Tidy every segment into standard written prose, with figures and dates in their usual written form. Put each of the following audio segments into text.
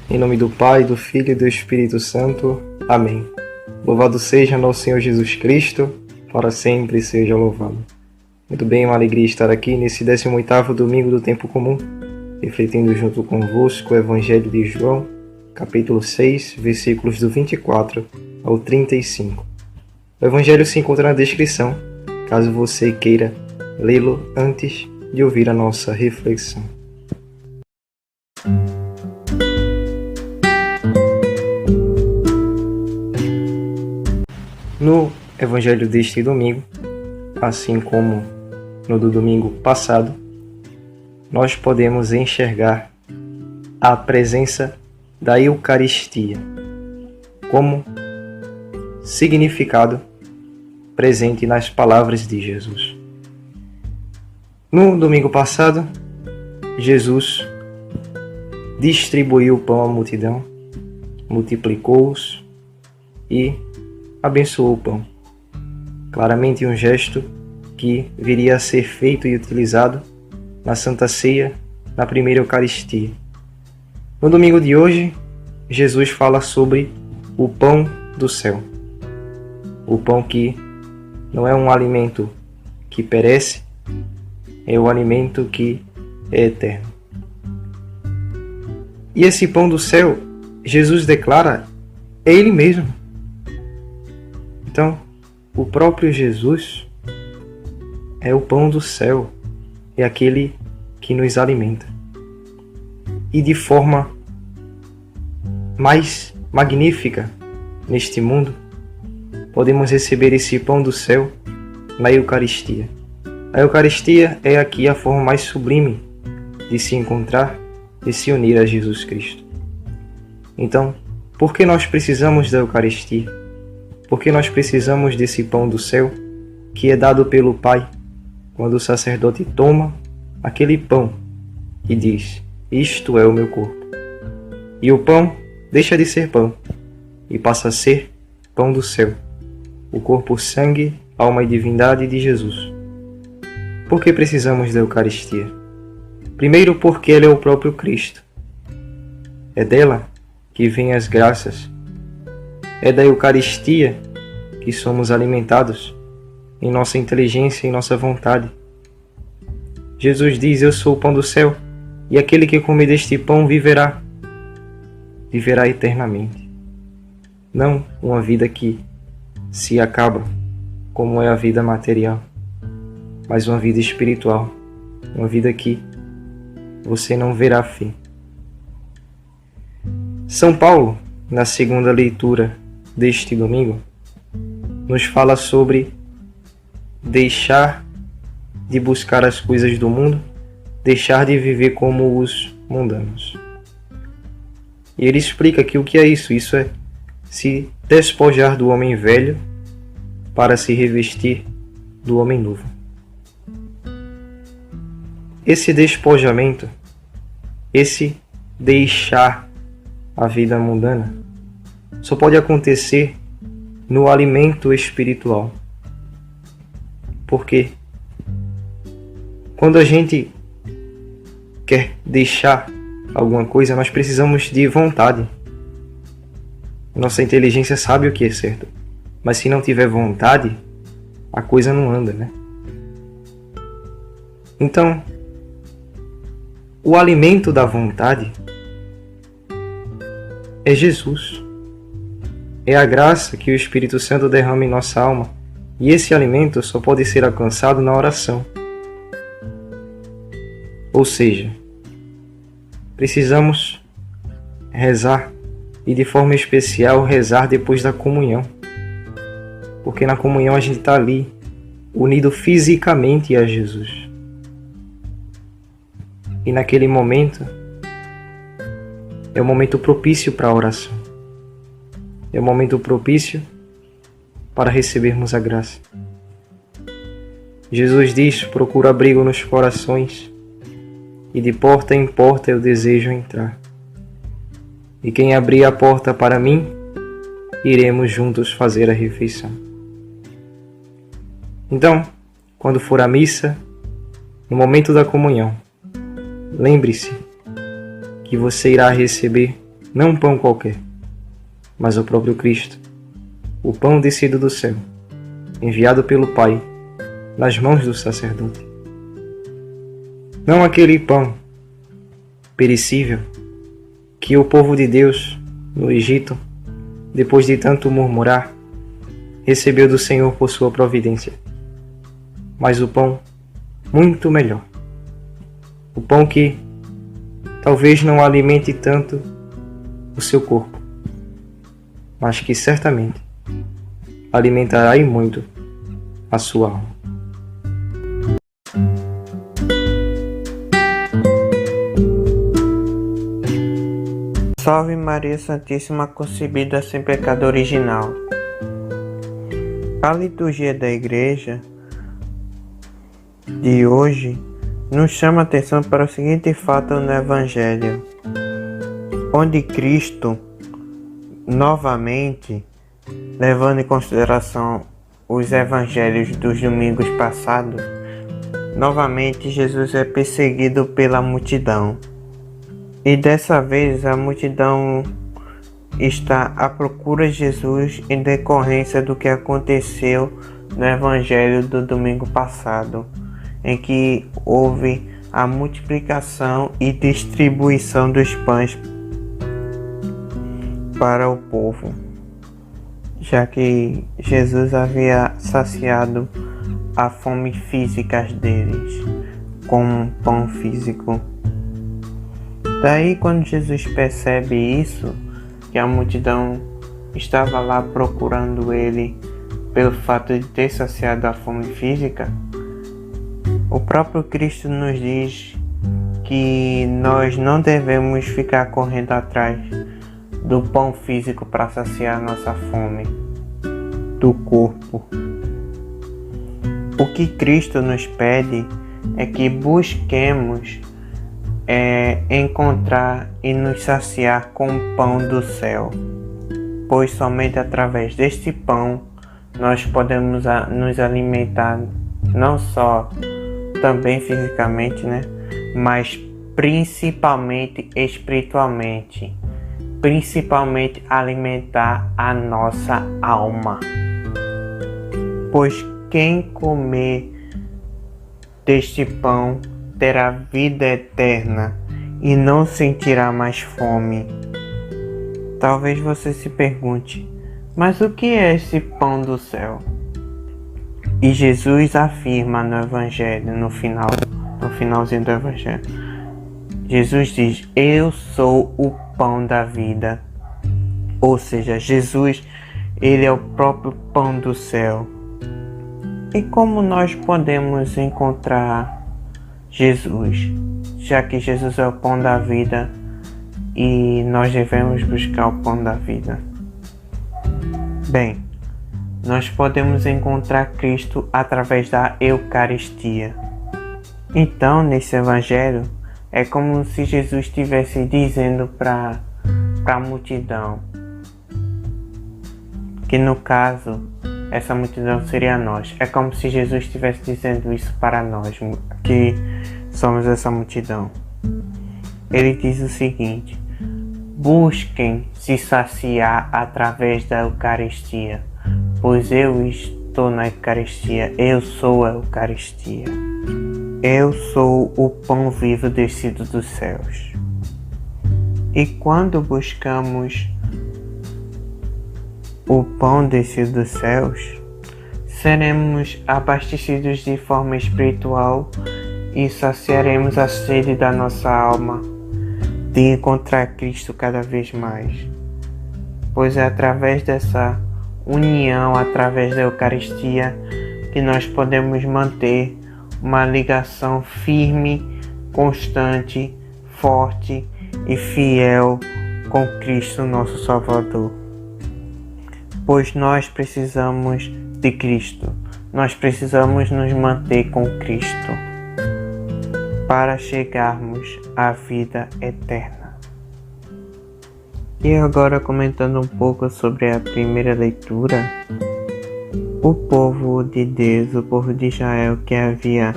Em nome do Pai, do Filho e do Espírito Santo. Amém. Louvado seja nosso Senhor Jesus Cristo, para sempre seja louvado. Muito bem, é uma alegria estar aqui nesse 18º domingo do tempo comum, refletindo junto convosco o Evangelho de João, capítulo 6, versículos do 24 ao 35. O Evangelho se encontra na descrição, caso você queira lê-lo antes de ouvir a nossa reflexão. No Evangelho deste domingo, assim como no do domingo passado, nós podemos enxergar a presença da Eucaristia como significado presente nas palavras de Jesus. No domingo passado, Jesus distribuiu o pão à multidão, multiplicou-os e abençoou o pão. Claramente um gesto que viria a ser feito e utilizado na Santa Ceia, na primeira Eucaristia. No domingo de hoje, Jesus fala sobre o pão do céu. O pão que não é um alimento que perece, é o alimento que é eterno. E esse pão do céu, Jesus declara, é Ele mesmo. Então, o próprio Jesus é o pão do céu, é aquele que nos alimenta. E de forma mais magnífica neste mundo, podemos receber esse pão do céu na Eucaristia. A Eucaristia é aqui a forma mais sublime de se encontrar e se unir a Jesus Cristo. Então, por que nós precisamos da Eucaristia? Porque nós precisamos desse pão do céu que é dado pelo Pai quando o sacerdote toma aquele pão e diz: isto é o meu corpo. E o pão deixa de ser pão e passa a ser pão do céu, o corpo, sangue, alma e divindade de Jesus. Por que precisamos da Eucaristia? Primeiro, porque ela é o próprio Cristo. É dela que vêm as graças. É da Eucaristia que somos alimentados em nossa inteligência e nossa vontade. Jesus diz: eu sou o pão do céu, e aquele que comer deste pão viverá eternamente. Não uma vida que se acaba, como é a vida material, mas uma vida espiritual, uma vida que você não verá fim. São Paulo, na segunda leitura deste domingo, nos fala sobre deixar de buscar as coisas do mundo, deixar de viver como os mundanos. E ele explica que o que é isso? Isso é se despojar do homem velho para se revestir do homem novo. Esse despojamento, esse deixar a vida mundana, só pode acontecer no alimento espiritual. Porque quando a gente quer deixar alguma coisa, nós precisamos de vontade. Nossa inteligência sabe o que é certo, mas se não tiver vontade, a coisa não anda, né? Então, o alimento da vontade é Jesus. É a graça que o Espírito Santo derrama em nossa alma, e esse alimento só pode ser alcançado na oração. Ou seja, precisamos rezar, e de forma especial rezar depois da comunhão. Porque na comunhão a gente está ali, unido fisicamente a Jesus. E naquele momento, é o momento propício para a oração. É o momento propício para recebermos a graça. Jesus diz: procura abrigo nos corações, e de porta em porta eu desejo entrar. E quem abrir a porta para mim, iremos juntos fazer a refeição. Então, quando for à missa, no momento da comunhão, lembre-se que você irá receber não um pão qualquer, mas o próprio Cristo, o pão descido do céu, enviado pelo Pai nas mãos do sacerdote. Não aquele pão perecível que o povo de Deus no Egito, depois de tanto murmurar, recebeu do Senhor por sua providência, mas o pão muito melhor, o pão que talvez não alimente tanto o seu corpo, mas que certamente alimentará e muito a sua alma. Salve Maria Santíssima concebida sem pecado original. A liturgia da Igreja de hoje nos chama a atenção para o seguinte fato no Evangelho, onde Cristo, novamente, levando em consideração os Evangelhos dos domingos passados, novamente Jesus é perseguido pela multidão. E dessa vez a multidão está à procura de Jesus em decorrência do que aconteceu no Evangelho do domingo passado, em que houve a multiplicação e distribuição dos pães para o povo, já que Jesus havia saciado a fome física deles com um pão físico. Daí, quando Jesus percebe isso, que a multidão estava lá procurando ele pelo fato de ter saciado a fome física, o próprio Cristo nos diz que nós não devemos ficar correndo atrás do pão físico para saciar nossa fome do corpo. O que Cristo nos pede é que busquemos encontrar e nos saciar com o pão do céu, pois somente através deste pão nós podemos nos alimentar não só também fisicamente, mas principalmente espiritualmente, principalmente alimentar a nossa alma, pois quem comer deste pão terá vida eterna e não sentirá mais fome. Talvez você se pergunte, mas o que é esse pão do céu? E Jesus afirma no Evangelho, no finalzinho do Evangelho, Jesus diz: eu sou o pão da vida. Ou seja, Jesus, ele é o próprio pão do céu. E como nós podemos encontrar Jesus, já que Jesus é o pão da vida e nós devemos buscar o pão da vida? Bem, nós podemos encontrar Cristo através da Eucaristia. Então, nesse Evangelho, é como se Jesus estivesse dizendo para a multidão, que no caso, essa multidão seria nós. É como se Jesus estivesse dizendo isso para nós, que somos essa multidão. Ele diz o seguinte: busquem se saciar através da Eucaristia, pois eu estou na Eucaristia, eu sou a Eucaristia. Eu sou o pão vivo descido dos céus. E quando buscamos o pão descido dos céus, seremos abastecidos de forma espiritual e saciaremos a sede da nossa alma de encontrar Cristo cada vez mais, pois é através dessa união, através da Eucaristia, que nós podemos manter uma ligação firme, constante, forte e fiel com Cristo, nosso Salvador. Pois nós precisamos de Cristo, nós precisamos nos manter com Cristo para chegarmos à vida eterna. E agora, comentando um pouco sobre a primeira leitura, o povo de Deus, o povo de Israel que havia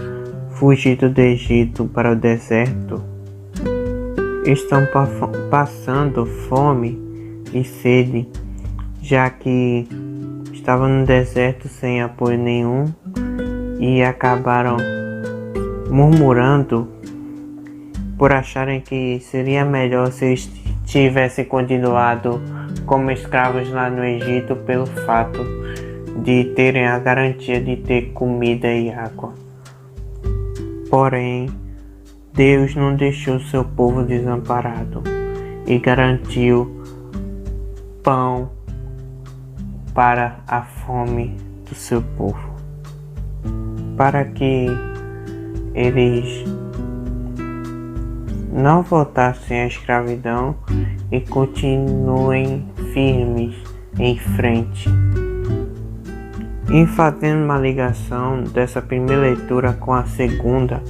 fugido do Egito para o deserto, estão passando fome e sede, já que estavam no deserto sem apoio nenhum e acabaram murmurando por acharem que seria melhor se eles tivessem continuado como escravos lá no Egito, pelo fato de terem a garantia de ter comida e água. Porém, Deus não deixou seu povo desamparado e garantiu pão para a fome do seu povo, para que eles não voltassem à escravidão e continuem firmes em frente. E fazendo uma ligação dessa primeira leitura com a segunda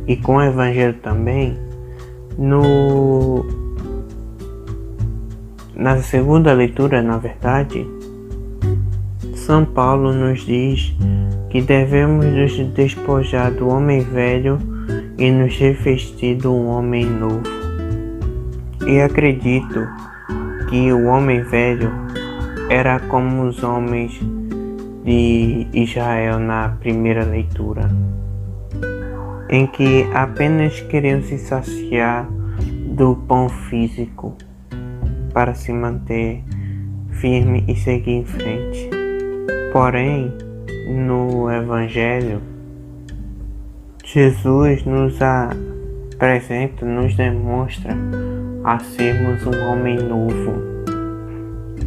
e com o Evangelho também, na segunda leitura, na verdade, São Paulo nos diz que devemos nos despojar do homem velho e nos revestir do homem novo. E acredito que o homem velho era como os homens de Israel na primeira leitura, em que apenas queriam se saciar do pão físico para se manter firme e seguir em frente. Porém, no Evangelho, Jesus nos apresenta, nos demonstra a sermos um homem novo,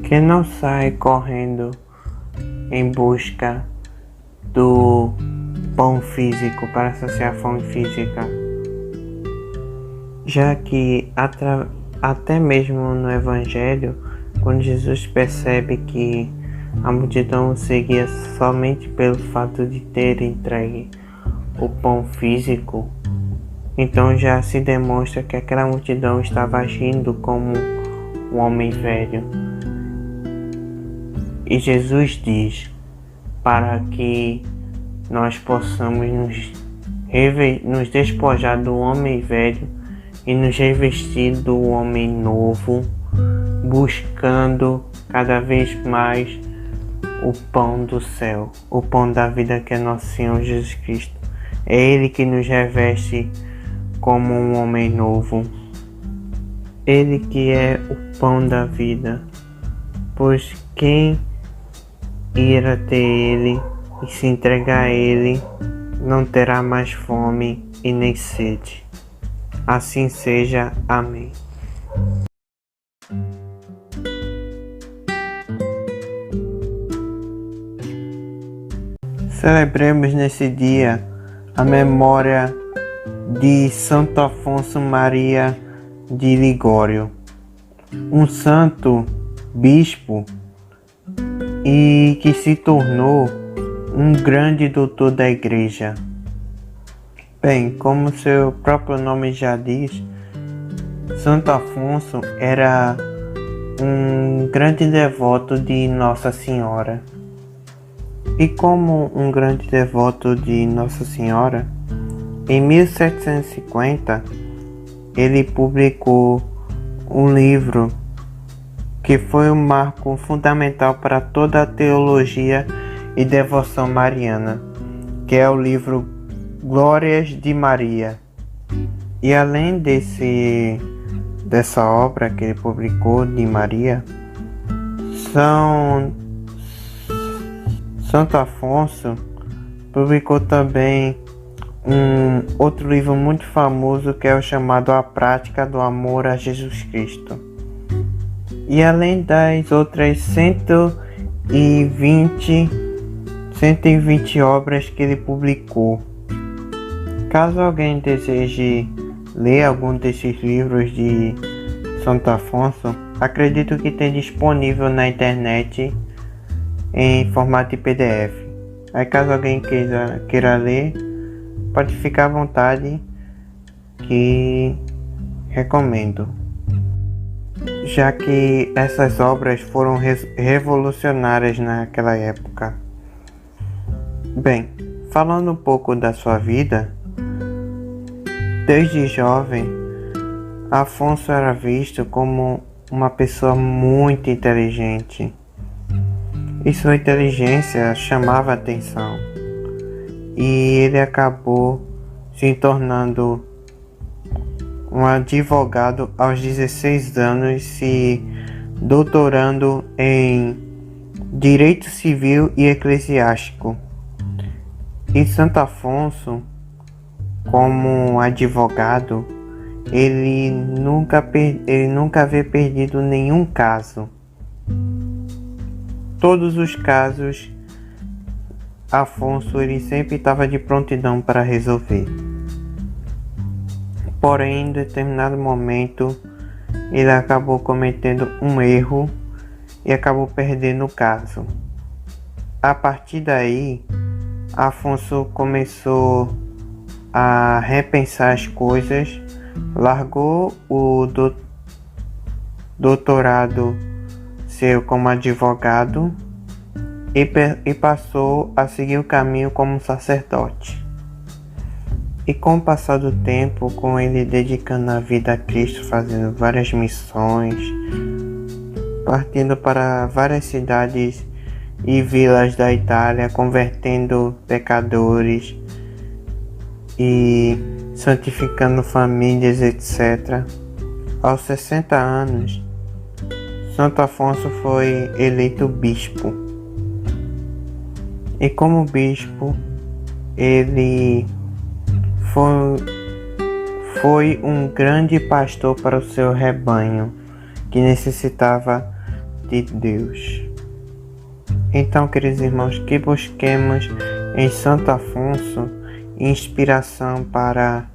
que não sai correndo em busca do pão físico para saciar a fome física, já que até mesmo no Evangelho, quando Jesus percebe que a multidão o seguia somente pelo fato de ter entregue o pão físico, então já se demonstra que aquela multidão estava agindo como um homem velho. E Jesus diz para que nós possamos nos despojar do homem velho e nos revestir do homem novo, buscando cada vez mais o pão do céu, o pão da vida, que é nosso Senhor Jesus Cristo. É Ele que nos reveste como um homem novo. Ele que é o pão da vida, pois quem irá ter Ele e se entregar a Ele não terá mais fome e nem sede. Assim seja. Amém. Celebremos nesse dia a memória de Santo Afonso Maria de Ligório, um santo bispo e que se tornou um grande doutor da Igreja. Bem, como seu próprio nome já diz, Santo Afonso era um grande devoto de Nossa Senhora. E como um grande devoto de Nossa Senhora, em 1750 ele publicou um livro que foi um marco fundamental para toda a teologia e devoção mariana, que é o livro Glórias de Maria. E além dessa obra que ele publicou de Maria, Santo Afonso publicou também um outro livro muito famoso, que é o chamado A Prática do Amor a Jesus Cristo. E além das outras 120 obras que ele publicou. Caso alguém deseje ler algum desses livros de Santo Afonso, acredito que tem disponível na internet em formato de PDF. Aí caso alguém queira ler, pode ficar à vontade, que recomendo. já que essas obras foram revolucionárias naquela época. Bem, falando um pouco da sua vida, desde jovem, Afonso era visto como uma pessoa muito inteligente e sua inteligência chamava a atenção, e ele acabou se tornando um advogado aos 16 anos, se doutorando em Direito Civil e Eclesiástico. E Santo Afonso, como advogado, ele nunca havia perdido nenhum caso. Todos os casos, Afonso ele sempre estava de prontidão para resolver. Porém, em determinado momento, ele acabou cometendo um erro e acabou perdendo o caso. A partir daí, Afonso começou a repensar as coisas, largou o doutorado seu como advogado e passou a seguir o caminho como sacerdote. E com o passar do tempo, com ele dedicando a vida a Cristo, fazendo várias missões, partindo para várias cidades e vilas da Itália, convertendo pecadores e santificando famílias, etc. Aos 60 anos, Santo Afonso foi eleito bispo. E como bispo, ele foi um grande pastor para o seu rebanho, que necessitava de Deus. Então, queridos irmãos, que busquemos em Santo Afonso inspiração para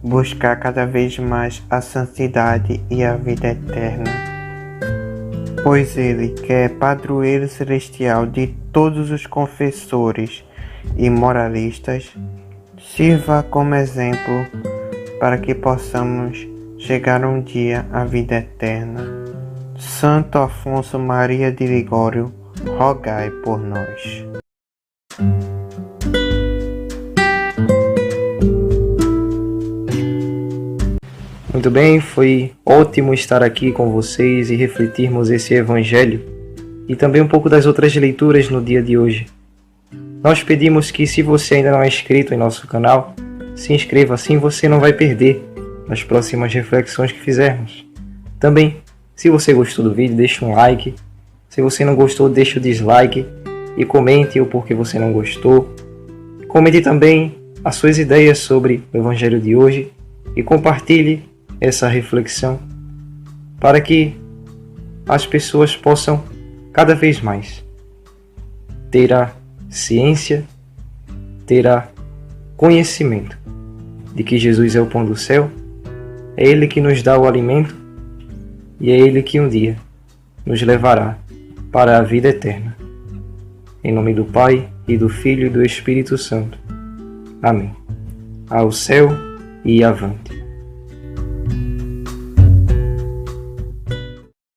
buscar cada vez mais a santidade e a vida eterna, pois ele, que é padroeiro celestial de todos os confessores e moralistas, sirva como exemplo para que possamos chegar um dia à vida eterna. Santo Afonso Maria de Ligório, rogai por nós. Muito bem, foi ótimo estar aqui com vocês e refletirmos esse evangelho e também um pouco das outras leituras no dia de hoje. Nós pedimos que, se você ainda não é inscrito em nosso canal, se inscreva, assim você não vai perder as próximas reflexões que fizermos. Também, se você gostou do vídeo, deixe um like. Se você não gostou, deixe o dislike e comente o porquê você não gostou. Comente também as suas ideias sobre o evangelho de hoje e compartilhe essa reflexão para que as pessoas possam cada vez mais ter a ciência, terá conhecimento de que Jesus é o pão do céu, é Ele que nos dá o alimento e é Ele que um dia nos levará para a vida eterna. Em nome do Pai, e do Filho e do Espírito Santo. Amém. Ao céu e avante.